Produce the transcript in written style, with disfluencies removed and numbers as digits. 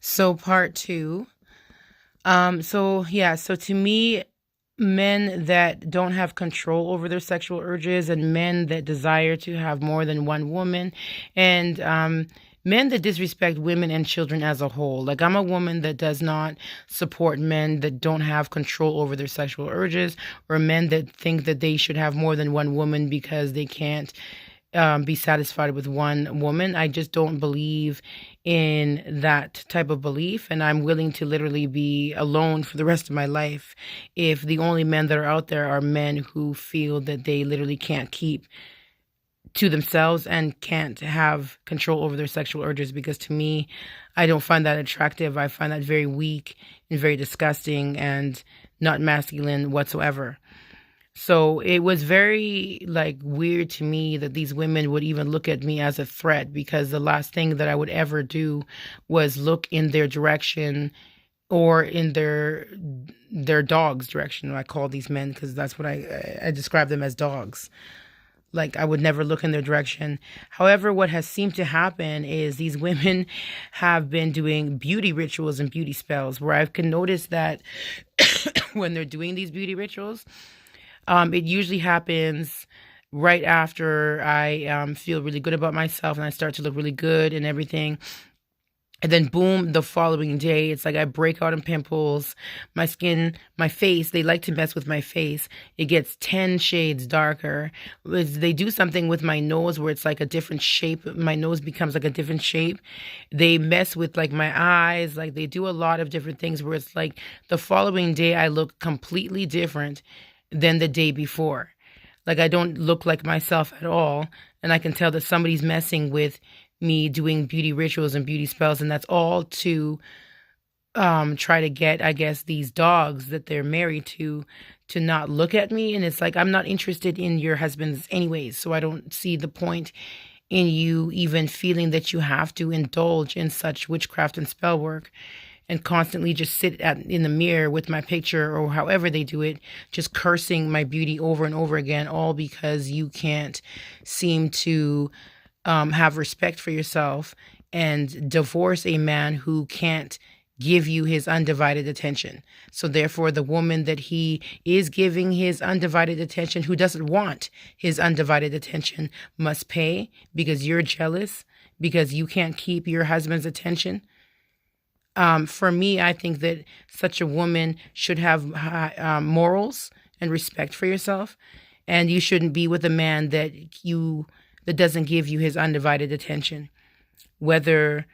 So part two. So to me, men that don't have control over their sexual urges and men that desire to have more than one woman and men that disrespect women and children as a whole. Like, I'm a woman that does not support men that don't have control over their sexual urges, or men that think that they should have more than one woman because they can't be satisfied with one woman. I just don't believe in that type of belief. And I'm willing to literally be alone for the rest of my life if the only men that are out there are men who feel that they literally can't keep to themselves and can't have control over their sexual urges. Because to me, I don't find that attractive. I find that very weak and very disgusting and not masculine whatsoever. So it was very like weird to me that these women would even look at me as a threat, because the last thing that I would ever do was look in their direction or in their dog's direction. I call these men because that's what I describe them as dogs. Like, I would never look in their direction. However, what has seemed to happen is these women have been doing beauty rituals and beauty spells, where I can notice that when they're doing these beauty rituals, it usually happens right after I feel really good about myself and I start to look really good and everything. And then, boom, the following day, it's like I break out in pimples. My skin, my face, they like to mess with my face. It gets 10 shades darker. They do something with my nose where it's like a different shape. My nose becomes like a different shape. They mess with like my eyes. Like, they do a lot of different things where it's like the following day I look completely different than the day before. Like, I don't look like myself at all. And I can tell that somebody's messing with me doing beauty rituals and beauty spells. And that's all to try to get, I guess, these dogs that they're married to not look at me. And it's like, I'm not interested in your husbands anyways. So I don't see the point in you even feeling that you have to indulge in such witchcraft and spell work and constantly just in the mirror with my picture, or however they do it, just cursing my beauty over and over again, all because you can't seem to have respect for yourself and divorce a man who can't give you his undivided attention. So therefore, the woman that he is giving his undivided attention, who doesn't want his undivided attention, must pay because you're jealous, because you can't keep your husband's attention. For me, I think that such a woman should have morals and respect for yourself, and you shouldn't be with a man that doesn't give you his undivided attention. Whether